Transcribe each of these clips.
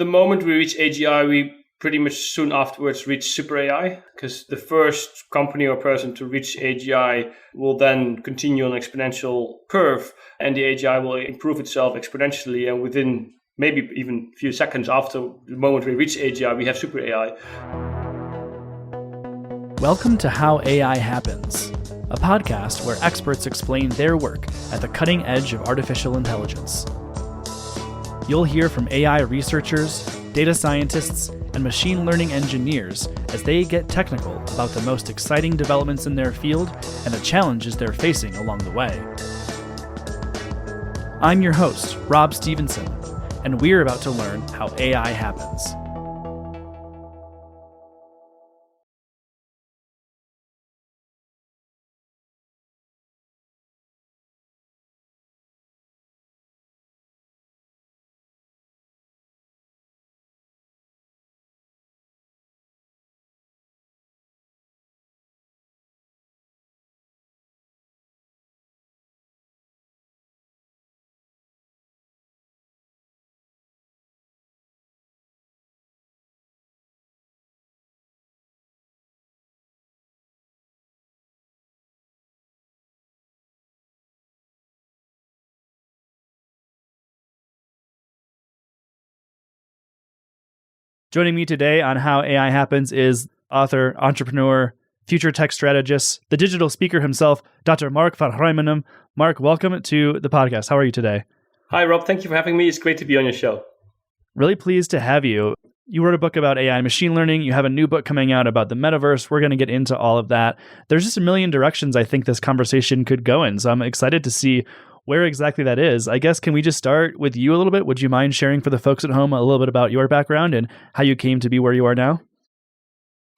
The moment we reach AGI, we pretty much soon afterwards reach super AI, because the first company or person to reach AGI will then continue on an exponential curve, and the AGI will improve itself exponentially, and within maybe even a few seconds after the moment we reach AGI, we have super AI. Welcome to How AI Happens, a podcast where experts explain their work at the cutting edge of artificial intelligence. You'll hear from AI researchers, data scientists, and machine learning engineers as they get technical about the most exciting developments in their field and the challenges they're facing along the way. I'm your host, Rob Stevenson, and we're about to learn how AI happens. Joining me today on How AI Happens is author, entrepreneur, future tech strategist, the digital speaker himself, Dr. Mark van Rijmenam. Mark, welcome to the podcast. How are you today? Hi, Rob. Thank you for having me. It's great to be on your show. Really pleased to have you. You wrote a book about AI and machine learning. You have a new book coming out about the Metaverse. We're going to get into all of that. There's just a million directions I think this conversation could go in. So I'm excited to see where exactly that is. I guess, can we just start with you a little bit? Would you mind sharing for the folks at home a little bit about your background and how you came to be where you are now?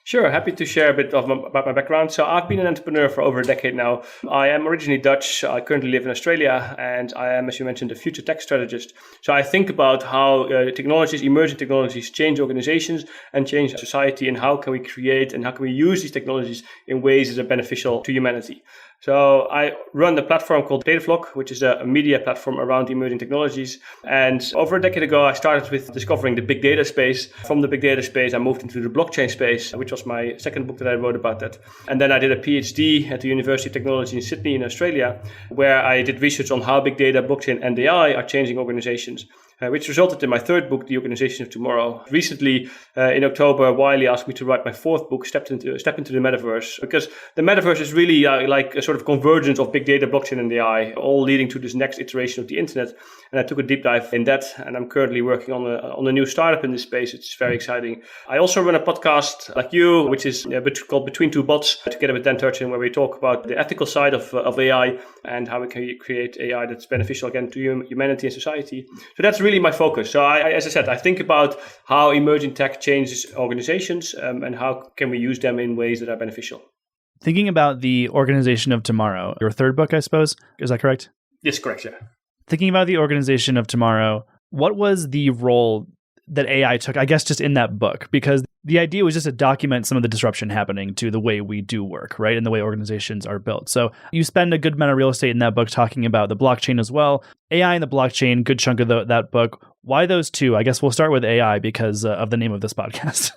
Sure, happy to share a bit about my background. So I've been an entrepreneur for over a decade now. I am originally Dutch. I currently live in Australia, and I am, as you mentioned, a future tech strategist. So I think about how emerging technologies change organizations and change society, and how can we create and how can we use these technologies in ways that are beneficial to humanity. So I run the platform called Dataflock, which is a media platform around emerging technologies. And over a decade ago, I started with discovering the big data space. From the big data space, I moved into the blockchain space, which was my second book that I wrote about that. And then I did a PhD at the University of Technology in Sydney in Australia, where I did research on how big data, blockchain, and AI are changing organizations. Which resulted in my third book, The Organization of Tomorrow. Recently, in October, Wiley asked me to write my fourth book, Step into the Metaverse, because the Metaverse is really like a sort of convergence of big data, blockchain, and AI, all leading to this next iteration of the internet. And I took a deep dive in that, and I'm currently working on a new startup in this space. It's very exciting. I also run a podcast like you, which is called Between Two Bots, together with Dan Turchin, where we talk about the ethical side of AI and how we can create AI that's beneficial again to humanity and society. So that's really my focus. So as I said, I think about how emerging tech changes organizations and how can we use them in ways that are beneficial. Thinking about the Organization of Tomorrow, your third book, I suppose, is that correct? Yes, correct, yeah. Thinking about the Organization of Tomorrow, what was the role that AI took, I guess, just in that book? Because the idea was just to document some of the disruption happening to the way we do work, right? And the way organizations are built. So you spend a good amount of real estate in that book talking about the blockchain as well. AI and the blockchain, good chunk of that book. Why those two? I guess we'll start with AI because of the name of this podcast.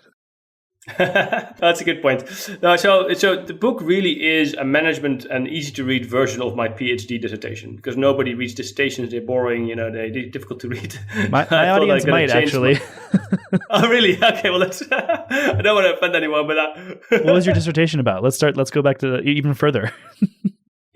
That's a good point. No, so the book really is a management and easy to read version of my PhD dissertation, because nobody reads dissertations. They're boring, they're difficult to read. My audience might actually. Oh, really? Okay, well, I don't want to offend anyone, but what was your dissertation about? Let's go back to even further.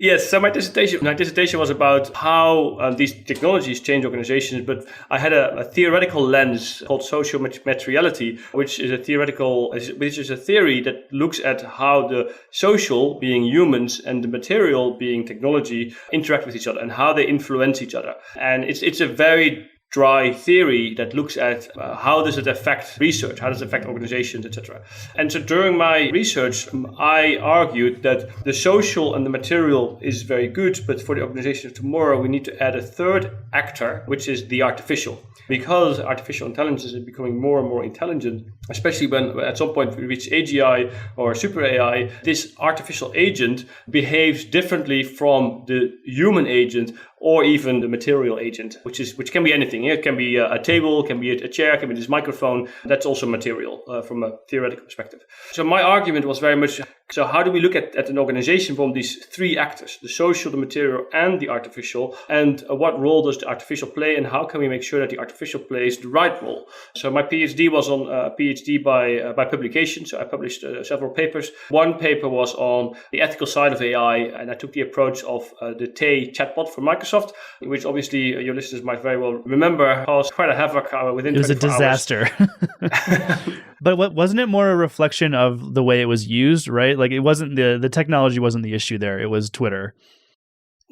Yes, so my dissertation was about how these technologies change organizations, but I had a theoretical lens called social materiality, which is a theory that looks at how the social, being humans, and the material, being technology, interact with each other and how they influence each other. And it's a very dry theory that looks at how does it affect research, how does it affect organizations, etc. And so during my research, I argued that the social and the material is very good, but for the organization of tomorrow, we need to add a third actor, which is the artificial. Because artificial intelligence is becoming more and more intelligent, especially when at some point we reach AGI or super AI, this artificial agent behaves differently from the human agent or even the material agent, which can be anything. It can be a table, can be a chair, can be this microphone. That's also material from a theoretical perspective. So my argument was very much, so how do we look at an organization from these three actors, the social, the material, and the artificial, and what role does the artificial play, and how can we make sure that the artificial plays the right role? So my PhD was on a PhD by publication. So I published several papers. One paper was on the ethical side of AI, and I took the approach of the chatbot from Microsoft, which obviously your listeners might very well remember caused quite a havoc within 24 hours. It was a disaster. But wasn't it more a reflection of the way it was used, right? Like it wasn't the technology wasn't the issue there. It was Twitter.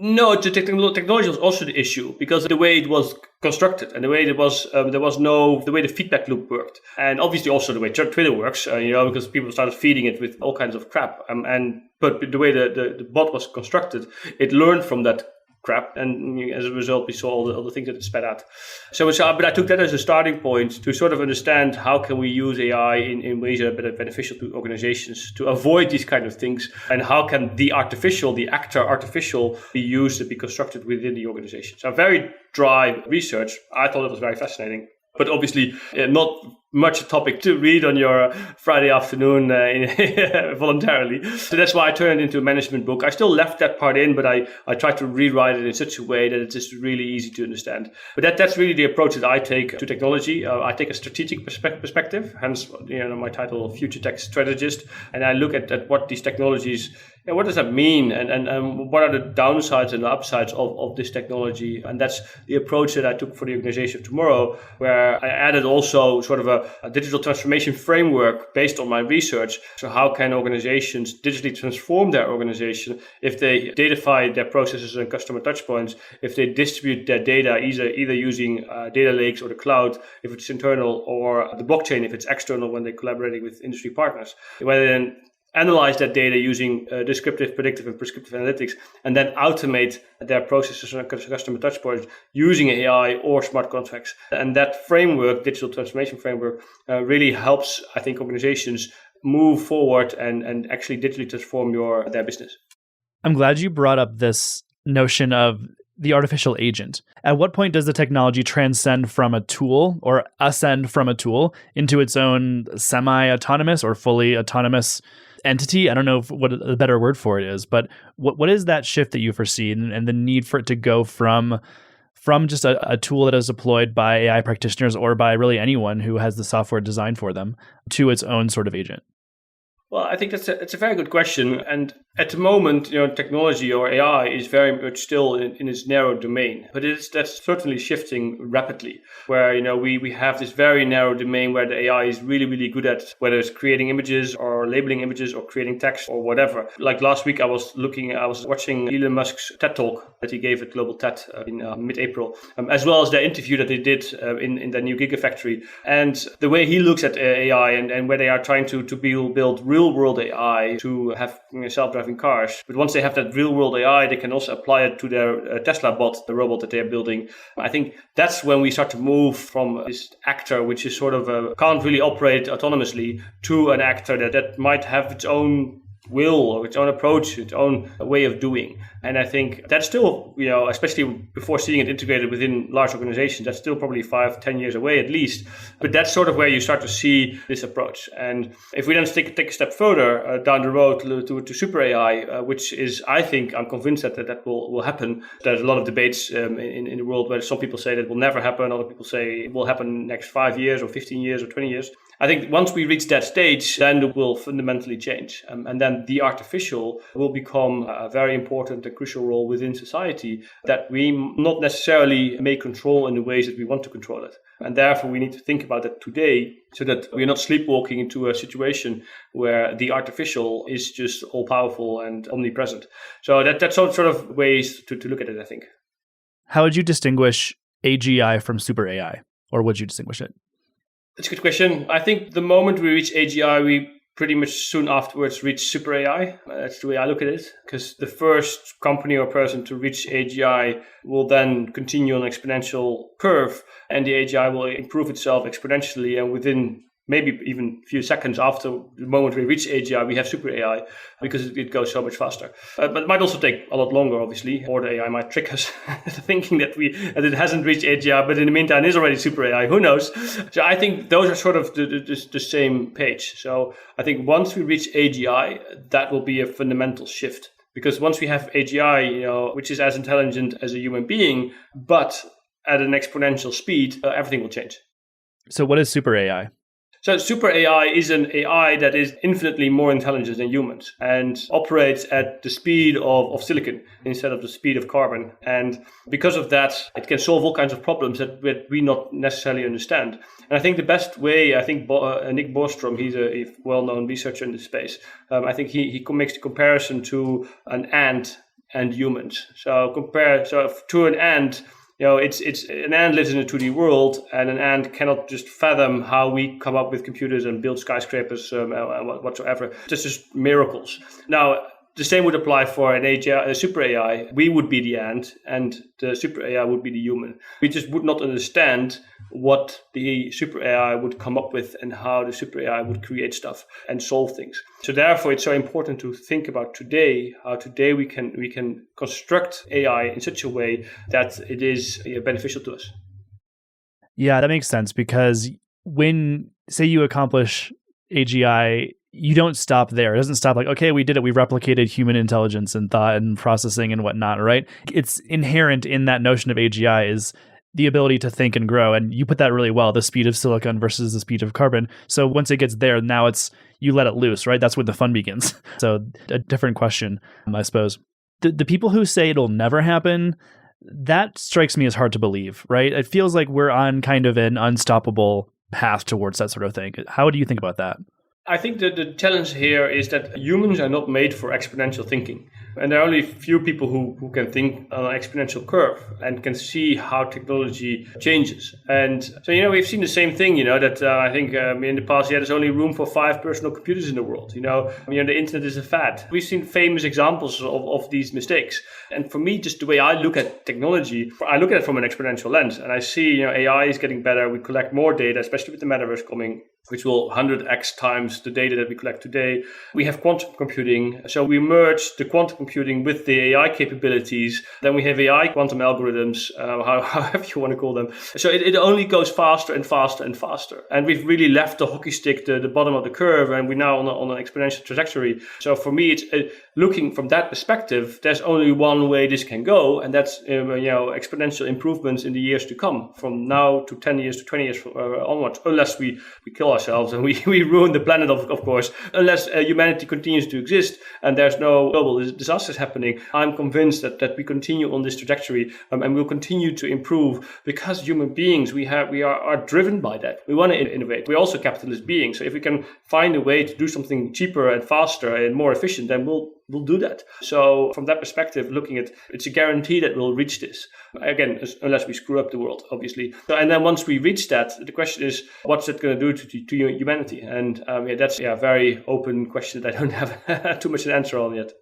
No, the technology was also the issue because the way it was constructed and the way it was, the way the feedback loop worked, and obviously also the way Twitter works, because people started feeding it with all kinds of crap, but the way the bot was constructed, it learned from that crap, and as a result, we saw all the things that it spat out. But I took that as a starting point to sort of understand how can we use AI in ways that are beneficial to organizations to avoid these kind of things, and how can the actor artificial, be used and be constructed within the organization. So very dry research. I thought it was very fascinating. But obviously, not much a topic to read on your Friday afternoon voluntarily. So that's why I turned it into a management book. I still left that part in, but I tried to rewrite it in such a way that it's just really easy to understand. But that's really the approach that I take to technology. I take a strategic perspective, hence my title, Future Tech Strategist. And I look at what these technologies, what does that mean? And what are the downsides and the upsides of this technology? And that's the approach that I took for the organization of tomorrow, where I added also sort of a digital transformation framework based on my research. So how can organizations digitally transform their organization if they datafy their processes and customer touchpoints, if they distribute their data either using data lakes or the cloud if it's internal, or the blockchain if it's external when they're collaborating with industry partners, whether then analyze that data using descriptive, predictive, and prescriptive analytics, and then automate their processes and customer touchpoints using AI or smart contracts. And that framework, digital transformation framework, really helps, I think, organizations move forward and actually digitally transform their business. I'm glad you brought up this notion of the artificial agent. At what point does the technology transcend from a tool or ascend from a tool into its own semi-autonomous or fully autonomous entity? I don't know what a better word for it is, but what is that shift that you foresee and the need for it to go from just a tool that is deployed by AI practitioners or by really anyone who has the software designed for them to its own sort of agent? Well, I think it's a very good question. And at the moment, technology or AI is very much still in its narrow domain, but that's certainly shifting rapidly, where, we have this very narrow domain where the AI is really, really good at, whether it's creating images or labeling images or creating text or whatever. Like last week, I was watching Elon Musk's TED Talk that he gave at Global TED in mid-April, as well as the interview that they did in the new Gigafactory. And the way he looks at AI and where they are trying to build real-world AI to have self-driving cars. But once they have that real-world AI, they can also apply it to their Tesla bot, the robot that they're building. I think that's when we start to move from this actor, which is sort of can't really operate autonomously, to an actor that might have its own will or its own approach, its own way of doing. And I think that's still, especially before seeing it integrated within large organizations, that's still probably 5-10 years away at least. But that's sort of where you start to see this approach. And if we then take a step further down the road to super AI, which is, I think, I'm convinced that will happen. There's a lot of debates in the world where some people say that will never happen. Other people say it will happen next 5 years or 15 years or 20 years. I think once we reach that stage, then it will fundamentally change. And then the artificial will become a very important and crucial role within society that we not necessarily may control in the ways that we want to control it. And therefore, we need to think about that today so that we're not sleepwalking into a situation where the artificial is just all-powerful and omnipresent. So that's sort of ways to look at it, I think. How would you distinguish AGI from super AI? Or would you distinguish it? That's a good question. I think the moment we reach AGI, we pretty much soon afterwards reach super AI. That's the way I look at it, because the first company or person to reach AGI will then continue on an exponential curve, and the AGI will improve itself exponentially, and within maybe even a few seconds after the moment we reach AGI, we have super AI because it goes so much faster. But it might also take a lot longer, obviously, or the AI might trick us thinking that it hasn't reached AGI, but in the meantime is already super AI. Who knows? So I think those are sort of the same page. So I think once we reach AGI, that will be a fundamental shift. Because once we have AGI, which is as intelligent as a human being, but at an exponential speed, everything will change. So what is super AI? So super AI is an AI that is infinitely more intelligent than humans and operates at the speed of silicon instead of the speed of carbon. And because of that, it can solve all kinds of problems that we not necessarily understand. And I think the best way, Nick Bostrom, he's a well-known researcher in this space. I think he makes the comparison to an ant and humans. So to an ant, it's an ant lives in a 2D world, and an ant cannot just fathom how we come up with computers and build skyscrapers whatsoever. It's just miracles. Now, the same would apply for a super AI. We would be the ant, and the super AI would be the human. We just would not understand what the super AI would come up with and how the super AI would create stuff and solve things. So therefore, it's so important to think about how today we can construct AI in such a way that it is beneficial to us. Yeah, that makes sense, because when, say, you accomplish AGI, you don't stop there. It doesn't stop like, okay, we did it. We replicated human intelligence and thought and processing and whatnot, right? It's inherent in that notion of AGI is the ability to think and grow. And you put that really well, the speed of silicon versus the speed of carbon. So once it gets there, now it's, you let it loose, right? That's when the fun begins. So a different question, I suppose. The people who say it'll never happen, that strikes me as hard to believe, right? It feels like we're on kind of an unstoppable path towards that sort of thing. How do you think about that? I think that the challenge here is that humans are not made for exponential thinking. And there are only few people who can think on an exponential curve and can see how technology changes. And so, we've seen the same thing, that I think in the past, there's only room for 5 personal computers in the world. The internet is a fad. We've seen famous examples of these mistakes. And for me, just the way I look at technology, I look at it from an exponential lens. And I see, AI is getting better. We collect more data, especially with the Metaverse coming, which will 100x times the data that we collect today. We have quantum computing. So we merge the quantum computing with the AI capabilities. Then we have AI quantum algorithms, however you want to call them. So it only goes faster and faster and faster. And we've really left the hockey stick, the bottom of the curve, and we're now on an exponential trajectory. So for me, it's looking from that perspective, there's only one way this can go, and that's exponential improvements in the years to come, from now to 10 years to 20 years onwards, unless we kill ourselves and we ruin the planet, of course, unless humanity continues to exist and there's no global disasters happening. I'm convinced that we continue on this trajectory and we'll continue to improve, because human beings, we are driven by that. We want to innovate. We're also capitalist beings. So if we can find a way to do something cheaper and faster and more efficient, then we'll do that. So from that perspective, looking at, it's a guarantee that we'll reach this. Again, unless we screw up the world, obviously. So, and then once we reach that, the question is, what's it going to do to humanity? And that's a very open question that I don't have too much an answer on yet.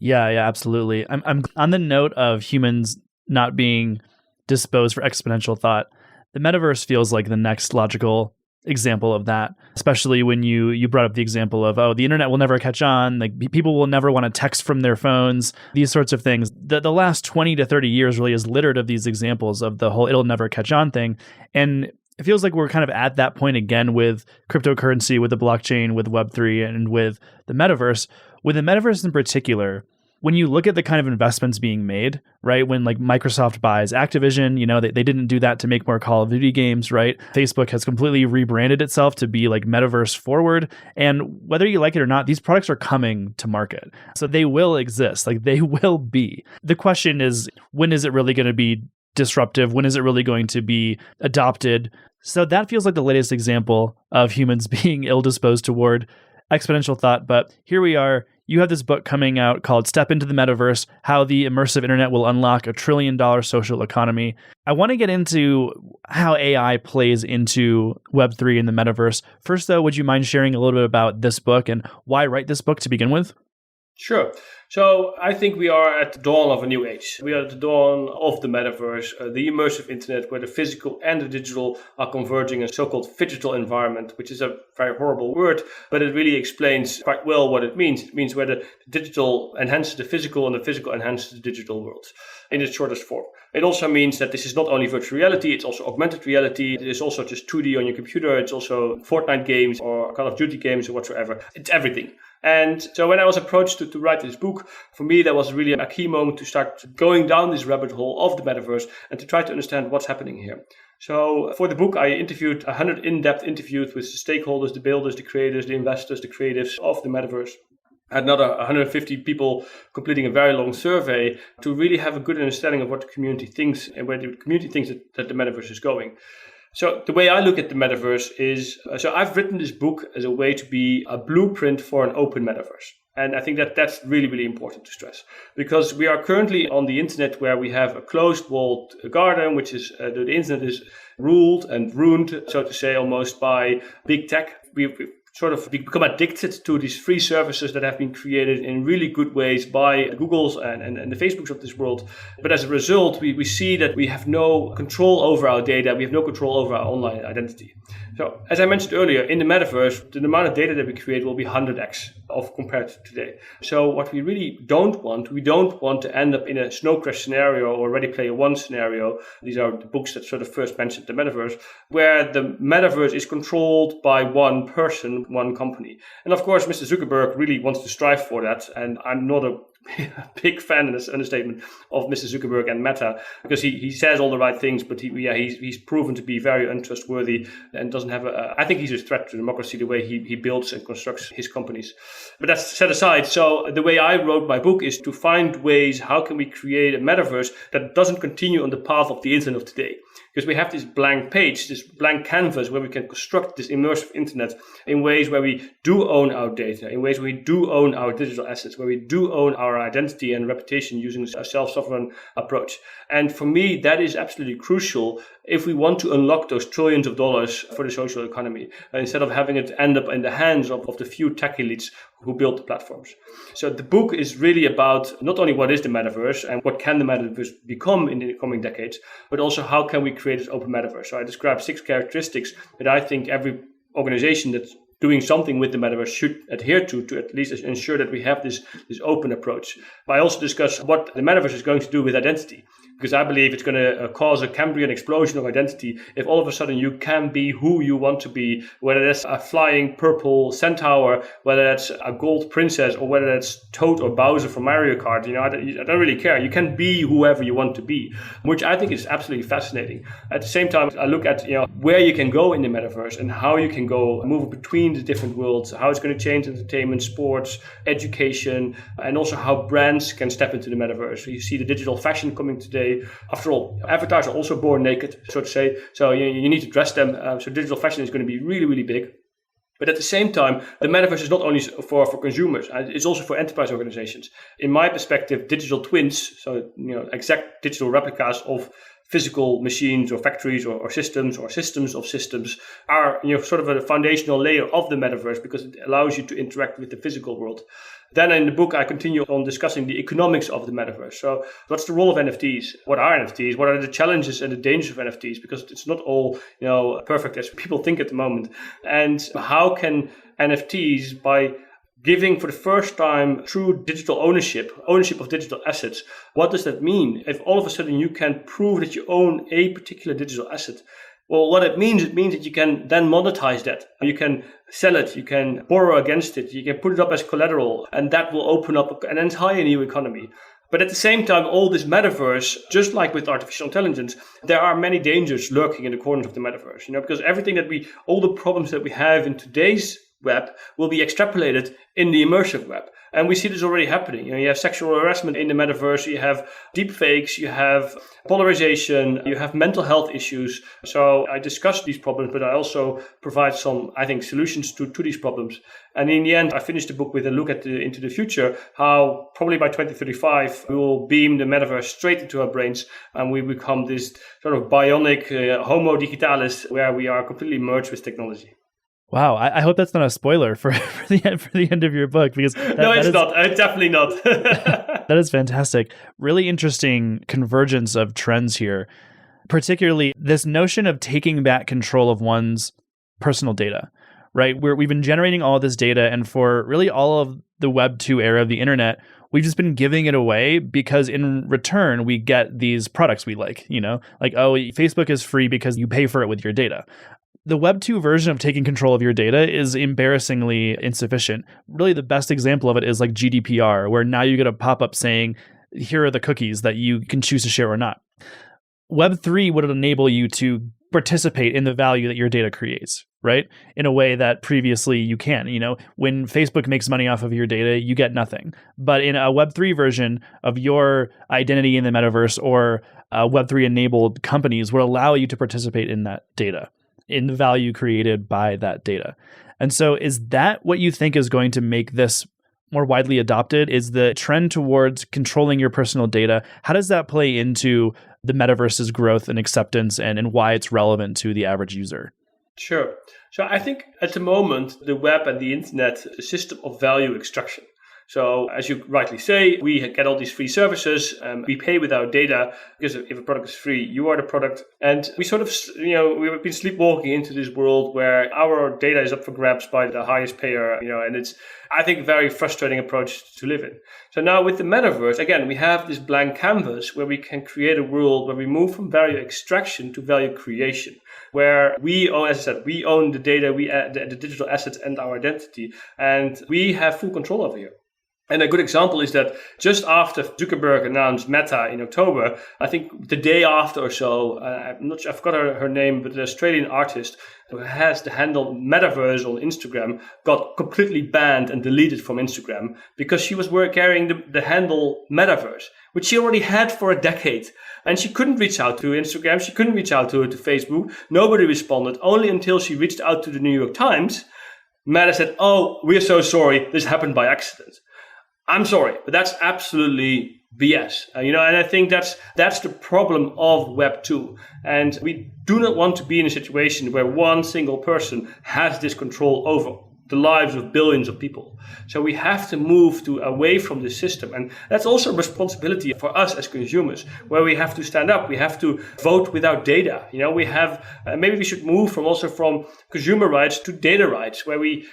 Yeah, absolutely. I'm on the note of humans not being disposed for exponential thought. The metaverse feels like the next logical example of that, especially when you brought up the example of, the internet will never catch on, like people will never want to text from their phones, these sorts of things. The last 20 to 30 years really is littered of these examples of the whole it'll never catch on thing. And it feels like we're kind of at that point again with cryptocurrency, with the blockchain, with Web3, and with the metaverse. With the metaverse in particular, when you look at the kind of investments being made, right? When like Microsoft buys Activision, they didn't do that to make more Call of Duty games, right? Facebook has completely rebranded itself to be like metaverse forward. And whether you like it or not, these products are coming to market. So they will exist, like they will be. The question is, when is it really going to be disruptive? When is it really going to be adopted? So that feels like the latest example of humans being ill-disposed toward exponential thought. But here we are. You have this book coming out called Step into the Metaverse, How the Immersive Internet Will Unlock a $1 trillion Social Economy. I want to get into how AI plays into Web3 and the Metaverse. First, though, would you mind sharing a little bit about this book and why write this book to begin with? Sure. So I think we are at the dawn of a new age. We are at the dawn of the metaverse, the immersive internet, where the physical and the digital are converging in a so-called phygital environment, which is a very horrible word, but it really explains quite well what it means. It means where the digital enhances the physical and the physical enhances the digital world in its shortest form. It also means that this is not only virtual reality, it's also augmented reality. It is also just 2D on your computer. It's also Fortnite games or Call of Duty games or whatsoever. It's everything. And so when I was approached to write this book, for me, that was really a key moment to start going down this rabbit hole of the metaverse and to try to understand what's happening here. So for the book, I interviewed 100 in-depth interviews with the stakeholders, the builders, the creators, the investors, the creatives of the metaverse. I had another 150 people completing a very long survey to really have a good understanding of what the community thinks and where the community thinks that the metaverse is going. So the way I look at the metaverse is, so I've written this book as a way to be a blueprint for an open metaverse. And I think that that's really, really important to stress, because we are currently on the internet where we have a closed walled garden, which is the internet is ruled and ruined, so to say, almost by big tech. We've sort of become addicted to these free services that have been created in really good ways by Googles and the Facebooks of this world. But as a result, we see that we have no control over our data. We have no control over our online identity. So as I mentioned earlier, in the metaverse, the amount of data that we create will be 100x of compared to today. So what we really don't want to end up in a snow crash scenario or Ready Player One scenario. These are the books that sort of first mentioned the metaverse, where the metaverse is controlled by one person, one company. And of course, Mr. Zuckerberg really wants to strive for that. And I'm not a big fan, in this understatement, of Mr. Zuckerberg and Meta, because he says all the right things, but he's proven to be very untrustworthy and doesn't have I think he's a threat to democracy the way he builds and constructs his companies. But that's set aside. So the way I wrote my book is to find ways, how can we create a metaverse that doesn't continue on the path of the internet of today? Because we have this blank page, this blank canvas where we can construct this immersive internet in ways where we do own our data, in ways where we do own our digital assets, where we do own our identity and reputation using a self-sovereign approach. And for me, that is absolutely crucial if we want to unlock those trillions of dollars for the social economy, instead of having it end up in the hands of the few tech elites who built the platforms. So the book is really about not only what is the metaverse and what can the metaverse become in the coming decades, but also how can we create this open metaverse. So I describe 6 characteristics that I think every organization that's doing something with the metaverse should adhere to at least ensure that we have this open approach. But I also discuss what the metaverse is going to do with identity, because I believe it's going to cause a Cambrian explosion of identity if all of a sudden you can be who you want to be, whether that's a flying purple centaur, whether that's a gold princess, or whether that's Toad or Bowser from Mario Kart. I don't really care. You can be whoever you want to be, which I think is absolutely fascinating. At the same time, I look at where you can go in the metaverse and how you can go move between the different worlds, how it's going to change entertainment, sports, education, and also how brands can step into the metaverse. You see the digital fashion coming today. After all, avatars are also born naked, so to say. So you need to dress them. So digital fashion is going to be really, really big. But at the same time, the metaverse is not only for consumers, it's also for enterprise organizations. In my perspective, digital twins, so exact digital replicas of physical machines or factories or systems of systems are sort of a foundational layer of the metaverse, because it allows you to interact with the physical world. Then in the book, I continue on discussing the economics of the metaverse. So what's the role of NFTs? What are NFTs? What are the challenges and the dangers of NFTs? Because it's not all perfect as people think at the moment. And how can NFTs, by giving for the first time true digital ownership of digital assets, what does that mean? If all of a sudden you can prove that you own a particular digital asset, well, what it means that you can then monetize that. You can sell it, you can borrow against it, you can put it up as collateral, and that will open up an entire new economy. But at the same time, all this metaverse, just like with artificial intelligence, there are many dangers lurking in the corners of the metaverse, because all the problems that we have in today's web will be extrapolated in the immersive web. And we see this already happening. You have sexual harassment in the metaverse, you have deep fakes, you have polarization, you have mental health issues. So I discuss these problems, but I also provide some, I think, solutions to these problems. And in the end, I finished the book with a look into the future, how probably by 2035, we will beam the metaverse straight into our brains and we become this sort of bionic homo digitalis, where we are completely merged with technology. Wow, I hope that's not a spoiler for the end of your book, because no, it's not. It's definitely not. That is fantastic. Really interesting convergence of trends here, particularly this notion of taking back control of one's personal data, right? We've been generating all of this data, and for really all of the Web 2 era of the internet, we've just been giving it away because in return, we get these products we like, like, oh, Facebook is free because you pay for it with your data. The Web 2 version of taking control of your data is embarrassingly insufficient. Really, the best example of it is like GDPR, where now you get a pop-up saying, here are the cookies that you can choose to share or not. Web 3 would enable you to participate in the value that your data creates, right? In a way that previously you can. When Facebook makes money off of your data, you get nothing. But in a Web 3 version of your identity in the metaverse, or Web 3 enabled companies will allow you to participate in that data, in the value created by that data. And so is that what you think is going to make this more widely adopted? Is the trend towards controlling your personal data? How does that play into the metaverse's growth and acceptance, and why it's relevant to the average user? Sure. So I think at the moment, the web and the internet is a system of value extraction. So as you rightly say, we get all these free services. We pay with our data, because if a product is free, you are the product. And we sort of, we've been sleepwalking into this world where our data is up for grabs by the highest payer, and it's, I think, a very frustrating approach to live in. So now with the metaverse, again, we have this blank canvas where we can create a world where we move from value extraction to value creation, where we own, as I said, we own the data, the digital assets and our identity, and we have full control over it. And a good example is that just after Zuckerberg announced Meta in October, I think the day after or so, I'm not sure, I forgot her name, but the Australian artist who has the handle Metaverse on Instagram got completely banned and deleted from Instagram because she was carrying the handle Metaverse, which she already had for a decade. And she couldn't reach out to Instagram. She couldn't reach out to Facebook. Nobody responded, only until she reached out to the New York Times. Meta said, "Oh, we're so sorry. This happened by accident." I'm sorry, but that's absolutely BS. And I think that's the problem of Web 2. And we do not want to be in a situation where one single person has this control over the lives of billions of people. So we have to move away from this system. And that's also a responsibility for us as consumers, where we have to stand up. We have to vote without data. We have, maybe we should move from consumer rights to data rights, where we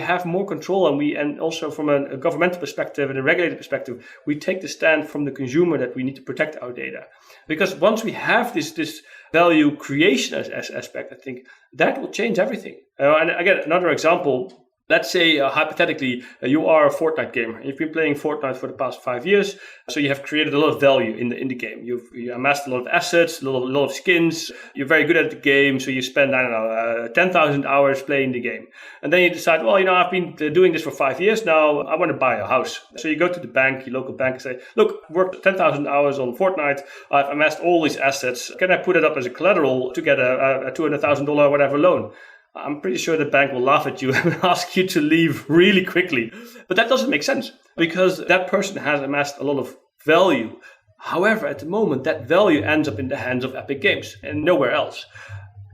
have more control, and also from a governmental perspective and a regulated perspective, we take the stand from the consumer that we need to protect our data. Because once we have this value creation as aspect, I think that will change everything. And again, another example, let's say hypothetically, you are a Fortnite gamer. You've been playing Fortnite for the past 5 years, so you have created a lot of value in the game. You amassed a lot of assets, a lot of skins. You're very good at the game, so you spend 10,000 hours playing the game, and then you decide, well, I've been doing this for 5 years now. I want to buy a house. So you go to the bank, your local bank, and say, look, I've worked 10,000 hours on Fortnite. I've amassed all these assets. Can I put it up as a collateral to get a $200,000 whatever loan? I'm pretty sure the bank will laugh at you and ask you to leave really quickly. But that doesn't make sense, because that person has amassed a lot of value. However, at the moment, that value ends up in the hands of Epic Games and nowhere else.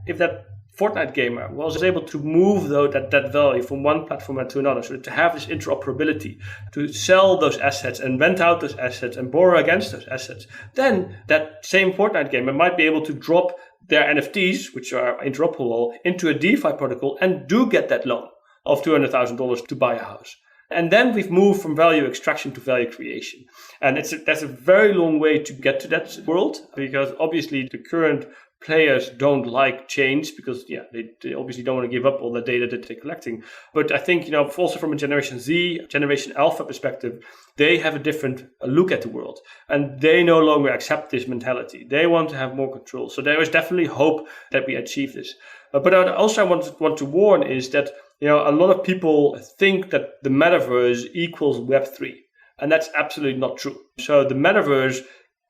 If that Fortnite gamer was able to move that value from one platform to another, so to have this interoperability, to sell those assets and rent out those assets and borrow against those assets, then that same Fortnite gamer might be able to drop their NFTs, which are interoperable, into a DeFi protocol and do get that loan of $200,000 to buy a house. And then we've moved from value extraction to value creation. And that's a very long way to get to that world, because obviously the current players don't like change, because they obviously don't want to give up all the data that they're collecting. But I think, also from a Generation Z, Generation Alpha perspective, they have a different look at the world, and they no longer accept this mentality. They want to have more control. So there is definitely hope that we achieve this. But I also want to warn is that, a lot of people think that the metaverse equals Web3, and that's absolutely not true. So the metaverse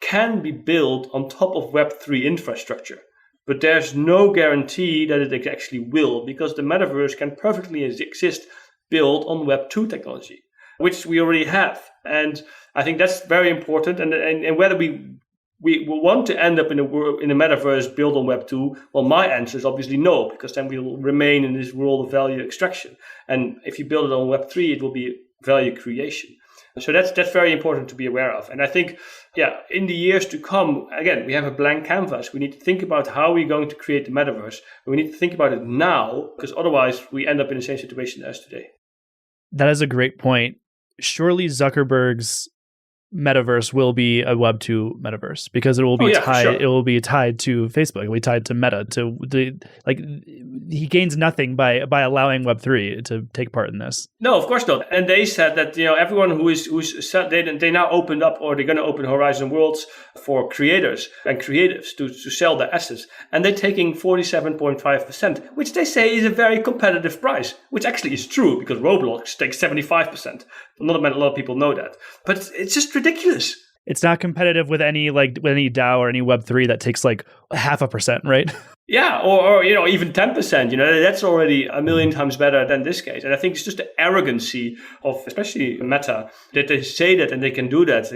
can be built on top of Web3 infrastructure, but there's no guarantee that it actually will, because the metaverse can perfectly exist built on Web2 technology, which we already have. And I think that's very important. And whether we we want to end up in a metaverse built on Web 2? Well, my answer is obviously no, because then we will remain in this world of value extraction. And if you build it on Web 3, it will be value creation. So that's very important to be aware of. And I think, in the years to come, again, we have a blank canvas. We need to think about how we're going to create the metaverse. We need to think about it now, because otherwise we end up in the same situation as today. That is a great point. Surely Zuckerberg's metaverse will be a Web 2 metaverse, because it will be tied. Sure. It will be tied to Facebook. It will be tied to Meta. He gains nothing by allowing Web 3 to take part in this. No, of course not. And they said that everyone who's they now opened up, or they're going to open Horizon Worlds for creators and creatives to sell their assets, and they're taking 47.5%, which they say is a very competitive price, which actually is true, because Roblox takes 75%. Not a lot of people know that, but it's just ridiculous. It's not competitive with any DAO or any Web3 that takes 0.5%, right? Yeah, or even 10%. That's already a million times better than this case. And I think it's just the arrogancy of especially Meta that they say that and they can do that.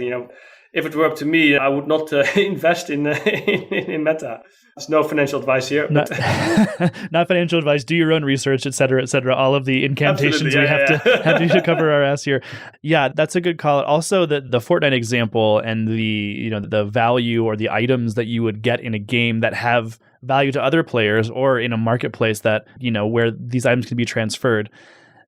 If it were up to me, I would not invest in Meta. There's no financial advice here. Not financial advice. Do your own research, et cetera, et cetera. All of the incantations we have to cover our ass here. Yeah, that's a good call. Also, the Fortnite example and the value or the items that you would get in a game that have value to other players, or in a marketplace that where these items can be transferred.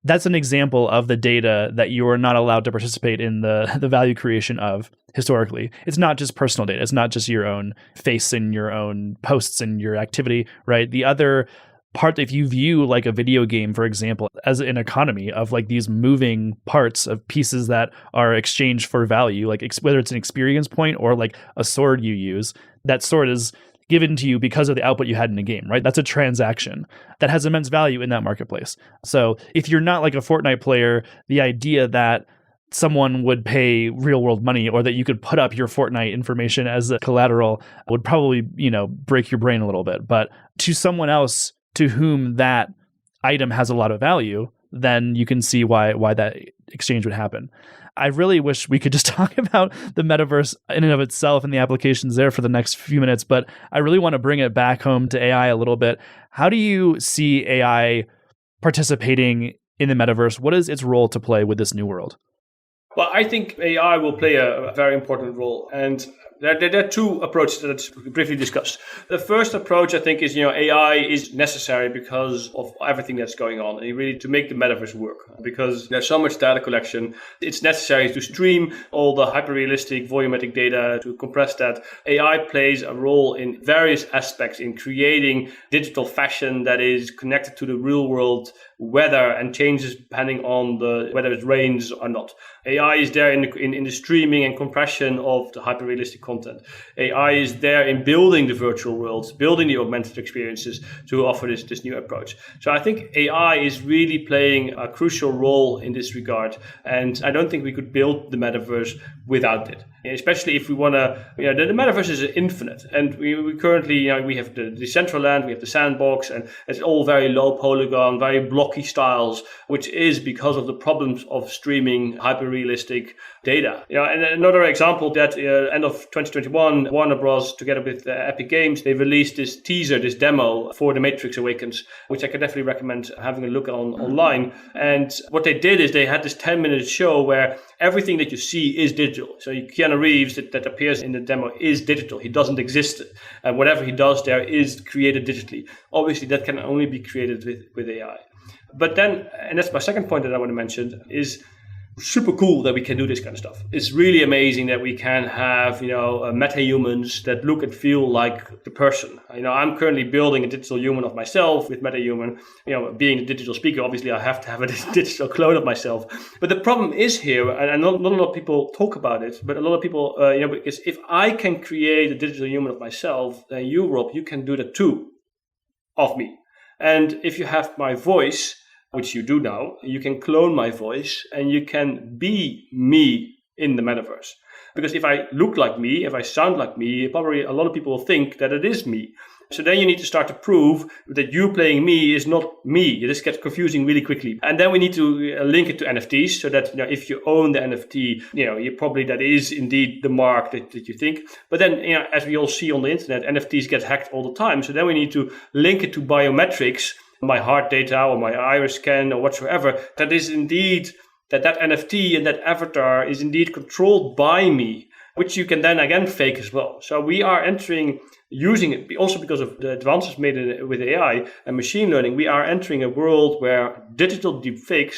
That's an example of the data that you are not allowed to participate in the value creation of historically. It's not just personal data. It's not just your own face and your own posts and your activity, right? The other part, if you view a video game, for example, as an economy of these moving parts of pieces that are exchanged for value, whether it's an experience point or a sword you use, that sword is given to you because of the output you had in a game, right? That's a transaction that has immense value in that marketplace. So if you're not a Fortnite player, the idea that someone would pay real world money, or that you could put up your Fortnite information as a collateral, would probably, break your brain a little bit. But to someone else to whom that item has a lot of value, then you can see why that exchange would happen. I really wish we could just talk about the metaverse in and of itself and the applications there for the next few minutes, but I really want to bring it back home to AI a little bit. How do you see AI participating in the metaverse? What is its role to play with this new world? Well, I think AI will play a very important role. And there are two approaches that I briefly discussed. The first approach, I think, is, AI is necessary because of everything that's going on, and really to make the metaverse work, because there's so much data collection. It's necessary to stream all the hyper-realistic volumetric data, to compress that. AI plays a role in various aspects in creating digital fashion that is connected to the real world weather and changes depending on whether it rains or not. AI is there in the streaming and compression of the hyper-realistic content. AI is there in building the virtual worlds, building the augmented experiences to offer this new approach. So I think AI is really playing a crucial role in this regard. And I don't think we could build the metaverse without it. Especially if we want to, the metaverse is infinite. And we currently, we have the Decentraland, we have the sandbox, and it's all very low polygon, very blocky styles, which is because of the problems of streaming hyper-realistic data. And another example that end of 2021, Warner Bros. Together with Epic Games, they released this teaser, this demo for The Matrix Awakens, which I could definitely recommend having a look on online. And what they did is they had this 10-minute show where everything that you see is digital. So Keanu Reeves that appears in the demo is digital. He doesn't exist. And whatever he does there is created digitally. Obviously, that can only be created with AI. But then, and that's my second point that I want to mention, is super cool that we can do this kind of stuff. It's really amazing that we can have, meta-humans that look and feel like the person. I'm currently building a digital human of myself with meta-human. Being a digital speaker, obviously I have to have a digital clone of myself. But the problem is here, and not a lot of people talk about it, but a lot of people, because if I can create a digital human of myself, then you, Rob, you can do that too, of me. And if you have my voice, which you do now, you can clone my voice and you can be me in the metaverse. Because if I look like me, if I sound like me, probably a lot of people will think that it is me. So then you need to start to prove that you playing me is not me. This gets confusing really quickly. And then we need to link it to NFTs so that if you own the NFT, you probably that is indeed the mark that you think. But then, as we all see on the internet, NFTs get hacked all the time. So then we need to link it to biometrics, my heart data or my iris scan or whatsoever. That is indeed that NFT and that avatar is indeed controlled by me, which you can then again fake as well. So we are entering, using it also because of the advances made with AI and machine learning, we are entering a world where digital deepfakes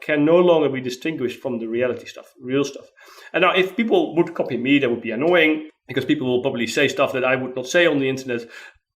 can no longer be distinguished from the reality stuff, real stuff. And now if people would copy me, that would be annoying because people will probably say stuff that I would not say on the internet,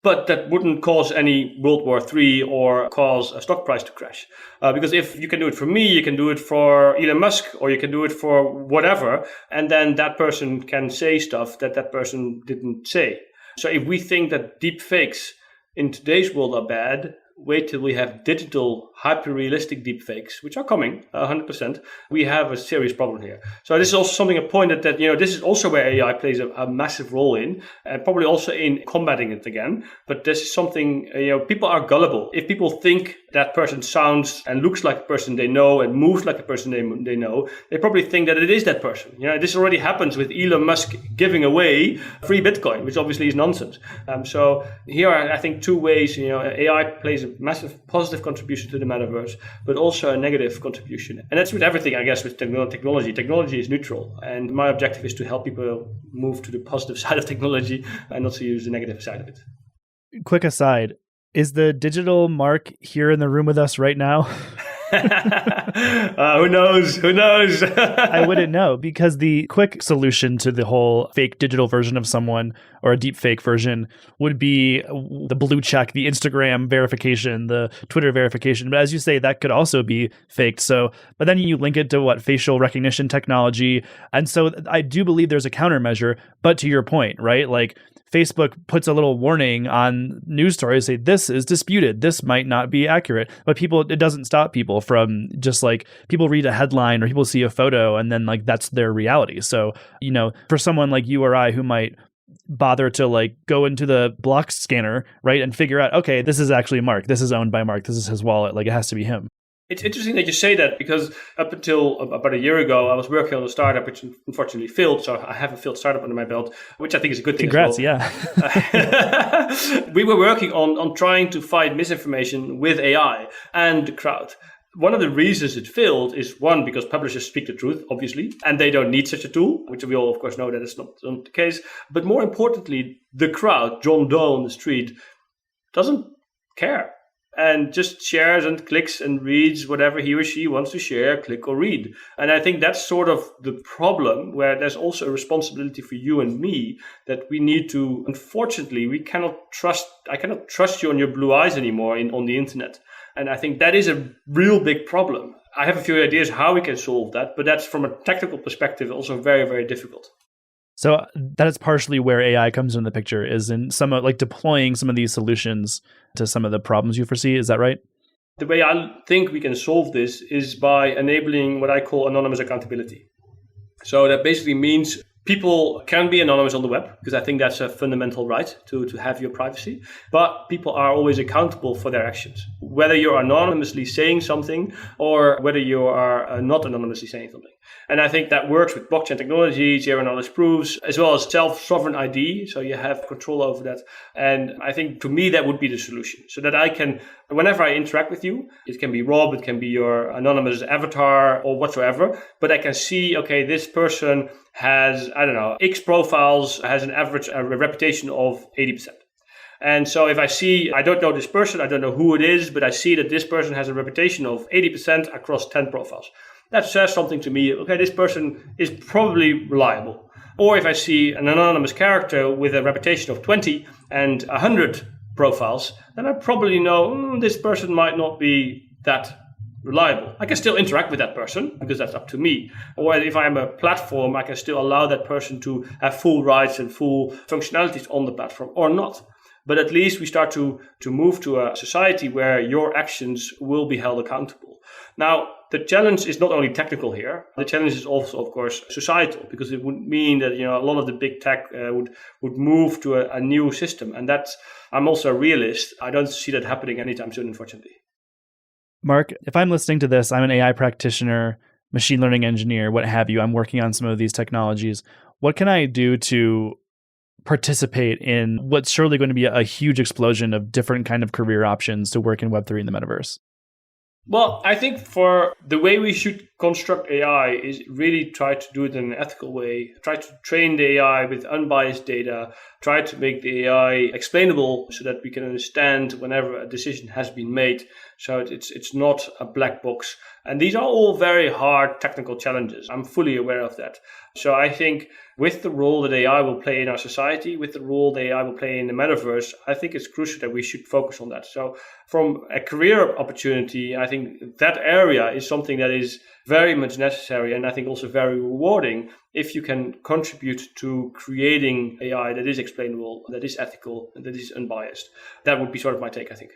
but that wouldn't cause any World War III or cause a stock price to crash. Because if you can do it for me, you can do it for Elon Musk, or you can do it for whatever, and then that person can say stuff that person didn't say. So if we think that deep fakes in today's world are bad, wait till we have digital, hyper-realistic deepfakes, which are coming, 100%. We have a serious problem here. So this is also something, a point that this is also where AI plays a massive role in, and probably also in combating it again. But this is something, people are gullible. If people think that person sounds and looks like a person they know and moves like a person they know, they probably think that it is that person. This already happens with Elon Musk giving away free Bitcoin, which obviously is nonsense. So here are, I think, two ways, AI plays a massive positive contribution to the metaverse, but also a negative contribution. And that's with everything, I guess, with technology. Technology is neutral. And my objective is to help people move to the positive side of technology and not to use the negative side of it. Quick aside, is the digital Mark here in the room with us right now? Who knows? I wouldn't know, because the quick solution to the whole fake digital version of someone or a deep fake version would be the blue check, the Instagram verification, the Twitter verification. But as you say, that could also be faked. So, but then you link it to facial recognition technology. And so I do believe there's a countermeasure. But to your point, right? Like Facebook puts a little warning on news stories, say this is disputed, this might not be accurate. But it doesn't stop people from just people read a headline or people see a photo and then that's their reality. So, for someone like you or I who might bother to go into the block scanner, right, and figure out, okay, this is actually Mark, this is owned by Mark, this is his wallet, it has to be him. It's interesting that you say that, because up until about a year ago, I was working on a startup which unfortunately failed. So I have a failed startup under my belt, which I think is a good thing. Congrats, as well. Yeah. We were working on trying to fight misinformation with AI and the crowd. One of the reasons it failed is, one, because publishers speak the truth, obviously, and they don't need such a tool, which we all, of course, know that is not the case. But more importantly, the crowd, John Doe on the street, doesn't care and just shares and clicks and reads whatever he or she wants to share, click or read. And I think that's sort of the problem, where there's also a responsibility for you and me that we need to, unfortunately, I cannot trust you on your blue eyes anymore on the internet. And I think that is a real big problem. I have a few ideas how we can solve that, but that's from a technical perspective also very, very difficult. So that is partially where AI comes into the picture, is in some deploying some of these solutions to some of the problems you foresee. Is that right? The way I think we can solve this is by enabling what I call anonymous accountability. So that basically means people can be anonymous on the web, because I think that's a fundamental right to have your privacy. But people are always accountable for their actions, whether you're anonymously saying something or whether you are not anonymously saying something. And I think that works with blockchain technology, zero knowledge proofs, as well as self-sovereign ID. So you have control over that. And I think to me, that would be the solution, so that I can, whenever I interact with you, it can be Rob, it can be your anonymous avatar or whatsoever, but I can see, okay, this person has, X profiles, has an average reputation of 80%. And so if I see, I don't know this person, I don't know who it is, but I see that this person has a reputation of 80% across 10 profiles. That says something to me. Okay, this person is probably reliable. Or if I see an anonymous character with a reputation of 20 and 100 profiles, then I probably know this person might not be that reliable. I can still interact with that person because that's up to me. Or if I'm a platform, I can still allow that person to have full rights and full functionalities on the platform or not. But at least we start to move to a society where your actions will be held accountable. Now, the challenge is not only technical here. The challenge is also, of course, societal, because it would mean that a lot of the big tech would move to a new system, and I'm also a realist. I don't see that happening anytime soon, unfortunately. Mark, if I'm listening to this, I'm an AI practitioner, machine learning engineer, what have you. I'm working on some of these technologies. What can I do to participate in what's surely going to be a huge explosion of different kind of career options to work in Web3 in the metaverse? Well, I think for the way we should construct AI is really try to do it in an ethical way, try to train the AI with unbiased data, try to make the AI explainable so that we can understand whenever a decision has been made. So it's not a black box. And these are all very hard technical challenges. I'm fully aware of that. So I think with the role that AI will play in our society, with the role that AI will play in the metaverse, I think it's crucial that we should focus on that. So from a career opportunity, I think that area is something that is very much necessary, and I think also very rewarding if you can contribute to creating AI that is explainable, that is ethical, and that is unbiased. That would be sort of my take, I think.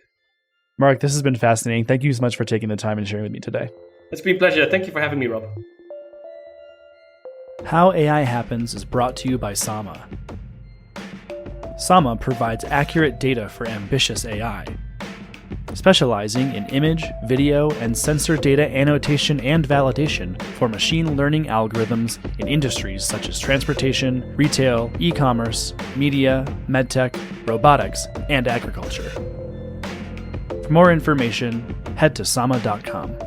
Mark, this has been fascinating. Thank you so much for taking the time and sharing with me today. It's been a pleasure. Thank you for having me, Rob. How AI Happens is brought to you by Sama. Sama provides accurate data for ambitious AI, specializing in image, video, and sensor data annotation and validation for machine learning algorithms in industries such as transportation, retail, e-commerce, media, medtech, robotics, and agriculture. For more information, head to sama.com.